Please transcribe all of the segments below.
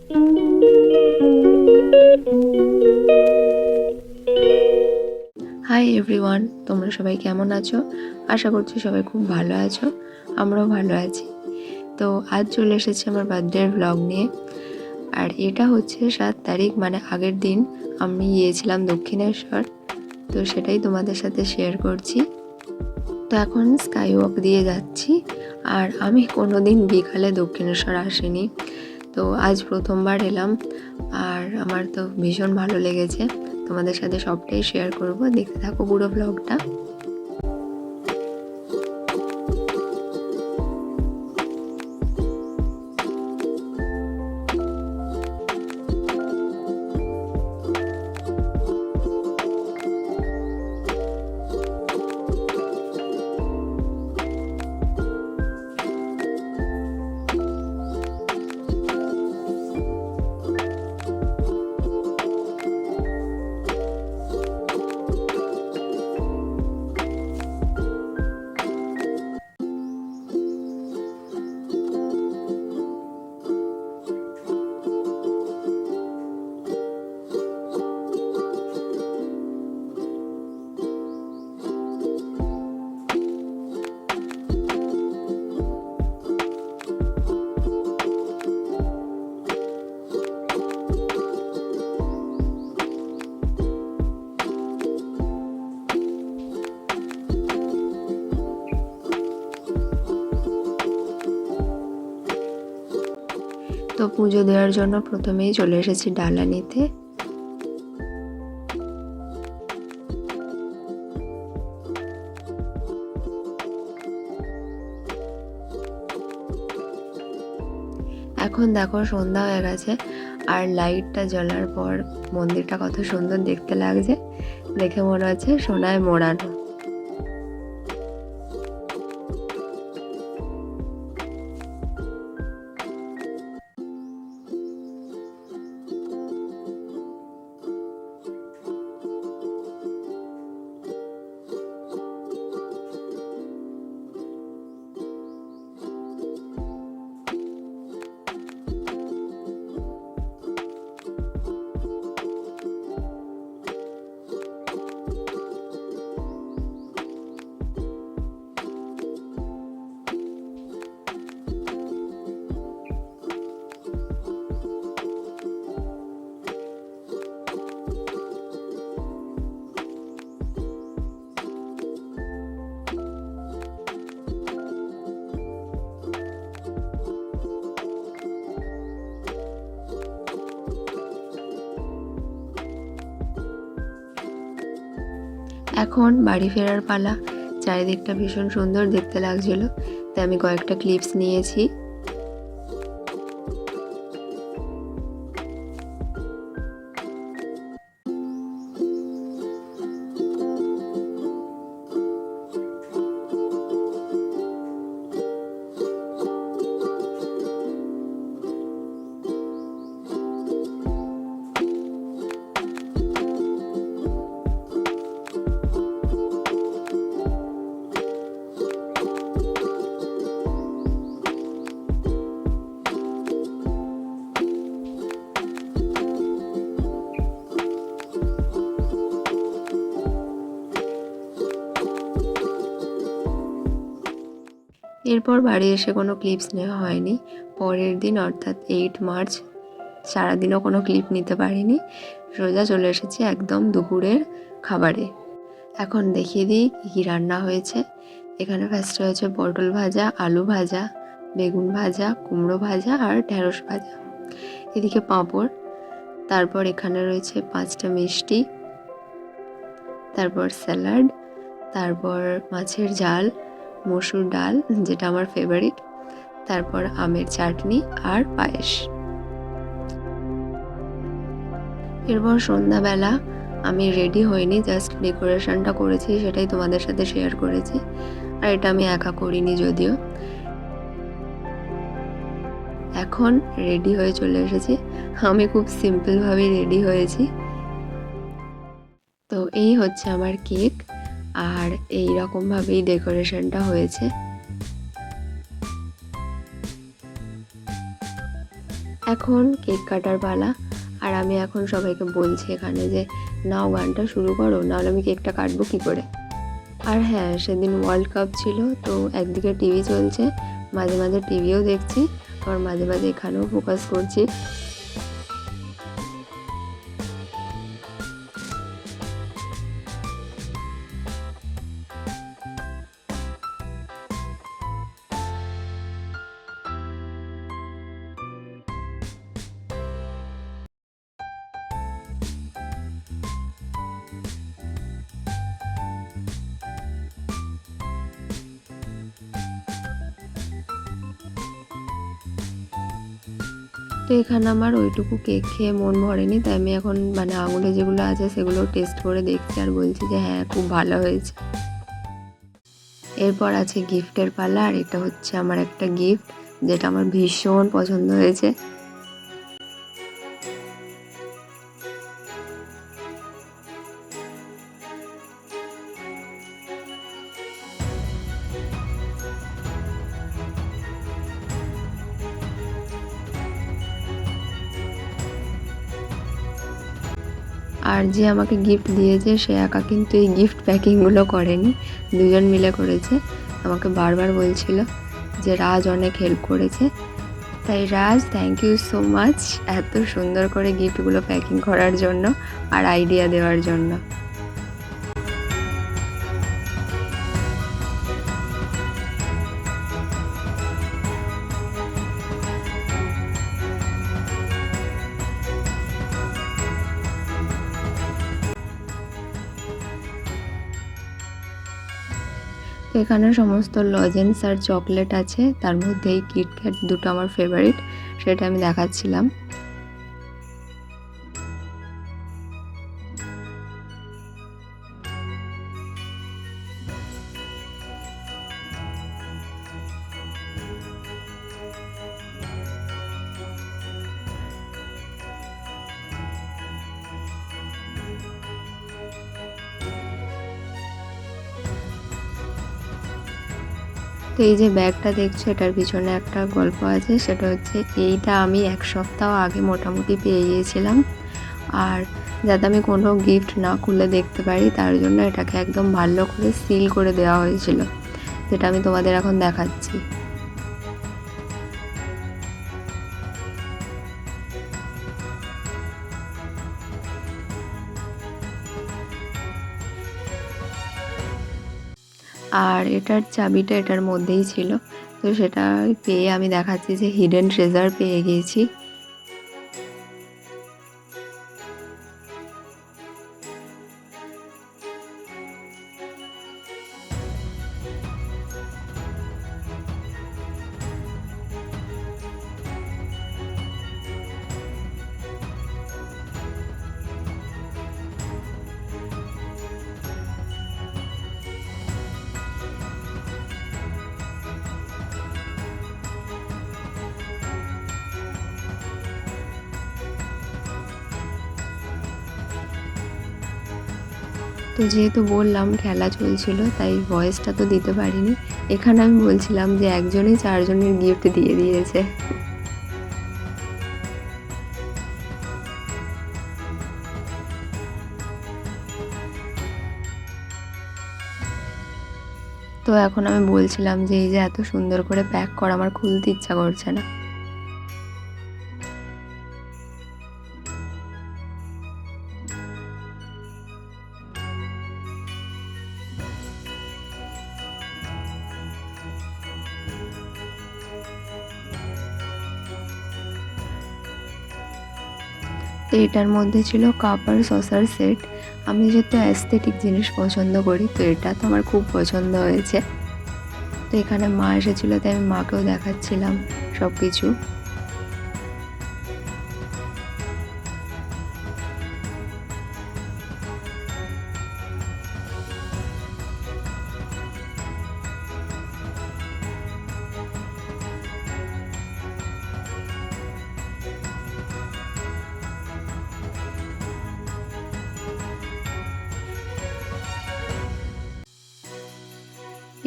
Hi everyone, তোমরা সবাই কেমন আছো? আশা করছি সবাই খুব ভালো আছো। আমরাও ভালো আছি। তো আজ চলে এসেছি আমার বার্থডের ব্লগ নিয়ে। আর এটা হচ্ছে 7 তারিখ, মানে আগের দিন আমি গিয়েছিলাম দক্ষিণেশ্বর। তো সেটাই তোমাদের সাথে শেয়ার করছি। তো এখন স্কাই ওয়াক দিয়ে যাচ্ছি। আর আমি কোনোদিন বিকালে দক্ষিণেশ্বর আসিনি, তো আজ প্রথমবার এলাম। আর আমার তো ভীষণ ভালো লেগেছে। তোমাদের সাথে সবটাই শেয়ার করব, দেখতে থাকো পুরো ব্লগটা। তো পুজো দেওয়ার জন্য প্রথমেই চলে এসেছি ডালা নিতে। এখন দেখো সন্ধ্যা হয়ে গেছে, আর লাইটটা জ্বলার পর মন্দিরটা কত সুন্দর দেখতে লাগছে। দেখে মনে হচ্ছে সোনায় মোড়ানো। এখন বাড়ি ফেরার পালা। চারিদিকটা ভীষণ সুন্দর দেখতে লাগছিল, তাই আমি কয়েকটা ক্লিপস নিয়েছি। এরপর বাড়ি এসে কোনো ক্লিপস নেওয়া হয়নি। পরের দিন অর্থাৎ 8 মার্চ সারাদিনও কোনো ক্লিপ নিতে পারিনি। সোজা চলে এসেছি একদম দুপুরের খাবারে। এখন দেখিয়ে দিই কী কী রান্না হয়েছে। এখানে ফার্স্টে হয়েছে পটল ভাজা, আলু ভাজা, বেগুন ভাজা, কুমড়ো ভাজা আর ঢেঁড়স ভাজা। এদিকে পাঁপড়। তারপর এখানে রয়েছে 5টা মিষ্টি, তারপর স্যালাড, তারপর মাছের ঝাল, মসুর ডাল যেটা আমার ফেভারিট, তারপর আমের চাটনি আর পায়েস। এরপর সন্ধ্যাবেলা আমি রেডি হইনি, জাস্ট ডেকোরেশনটা করেছি, সেটাই তোমাদের সাথে শেয়ার করেছি। আর এটা আমি একা করিনি যদিও। এখন রেডি হয়ে চলে এসেছি। আমি খুব সিম্পলভাবেই রেডি হয়েছি। তো এই হচ্ছে আমার কেক, আর এই রকমভাবেই ডেকোরেশনটা হয়েছে। এখন কেক কাটার পালা। আর আমি এখন সবাইকে বলছি এখানে যে নাও গানটা শুরু করো, নাহলে আমি কেকটা কাটবো কী করে। আর হ্যাঁ, সেদিন ওয়ার্ল্ড কাপ ছিল, তো একদিকে টিভি চলছে, মাঝে মাঝে টিভিও দেখছি, আবার মাঝে মাঝে এখানেও ফোকাস করছি। তো এখানে আমার ওইটুকু কেক খেয়ে মন ভরেনি, তাই আমি এখন মানে আঙুলে যেগুলো আছে সেগুলো টেস্ট করে দেখছি আর বলছি যে হ্যাঁ, খুব ভালো হয়েছে। এরপর আছে গিফটের পালা, আর এটা হচ্ছে আমার একটা গিফট যেটা আমার ভীষণ পছন্দ হয়েছে। আর যে আমাকে গিফট দিয়েছে সে একা কিন্তু এই গিফট প্যাকিংগুলো করেনি, দুজন মিলে করেছে। আমাকে বারবার বলছিল যে রাজ অনেক হেল্প করেছে। তাই রাজ, থ্যাংক ইউ সো মাচ এত সুন্দর করে গিফটগুলো প্যাকিং করার জন্য আর আইডিয়া দেওয়ার জন্য। তো এখানে সমস্ত লজেন্স আর চকলেট আছে, তার মধ্যে এই কিটক্যাট দুটো আমার ফেভারিট, সেটা আমি দেখাচ্ছিলাম। তো এই যে ব্যাগটা দেখছো, এটার পিছনে একটা গল্প আছে, সেটা হচ্ছে এইটা আমি 1 সপ্তাহ আগে মোটামুটি পেয়ে গিয়েছিলাম। আর যাতে আমি কোনো গিফট না খুলে দেখতে পারি তার জন্য এটাকে একদম ভালো করে সিল করে দেওয়া হয়েছিল, যেটা আমি তোমাদের এখন দেখাচ্ছি। আর এটার চাবিটা এটার মধ্যেই ছিল, তো সেটা পেয়ে আমি দেখাচ্ছি যে হিডেন ট্রেজার পেয়ে গিয়েছি। তো যেহেতু বললাম খেলা চলছিল, তাই ভয়েসটা তো দিতে পারিনি। এখানে আমি বলছিলাম যে একজনই 4 জনের গিফট দিয়ে দিয়েছে। তো এখন আমি বলছিলাম যে এই যে এত সুন্দর করে প্যাক করা, আমার খুলতে ইচ্ছা করছে না। তো এটার মধ্যে ছিল কাপ আর সসার সেট। আমি যেহেতু অ্যাস্থেটিক জিনিস পছন্দ করি, তো এটা তো আমার খুব পছন্দ হয়েছে। তো এখানে মা এসেছিলো, তাই আমি মাকেও দেখাচ্ছিলাম সব কিছু।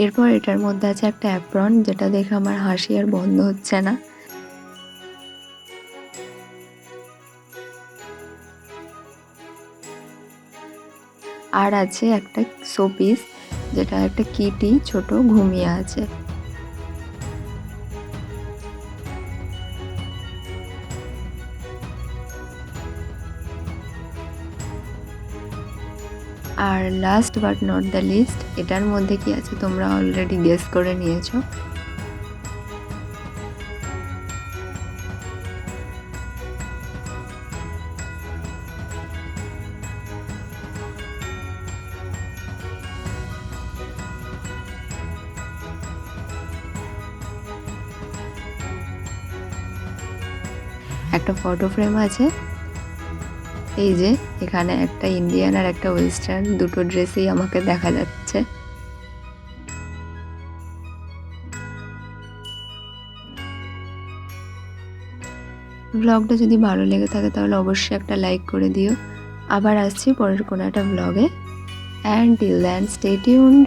এরপর এটার মধ্যে আছে একটা অ্যাপ্রন, যেটা দেখে আমার হাসি আর বন্ধ হচ্ছে না। আর আছে একটা শোপিস, যেটা একটা কিটি ছোট ঘুমিয়ে আছে। আর last but not the least, এটার মধ্যে কি আছে তোমরা অলরেডি গেস করে নিয়েছো। একটা ফটো ফ্রেম আছে, এই যে এখানে একটা ইন্ডিয়ান আর একটা ওয়েস্টার্ন দুটো ড্রেসেই আমাকে দেখা যাচ্ছে। ব্লগটা যদি ভালো লেগে থাকে তাহলে অবশ্যই একটা লাইক করে দিও। আবার আসছি পরের কোনো একটা ব্লগে, and till then stay tuned.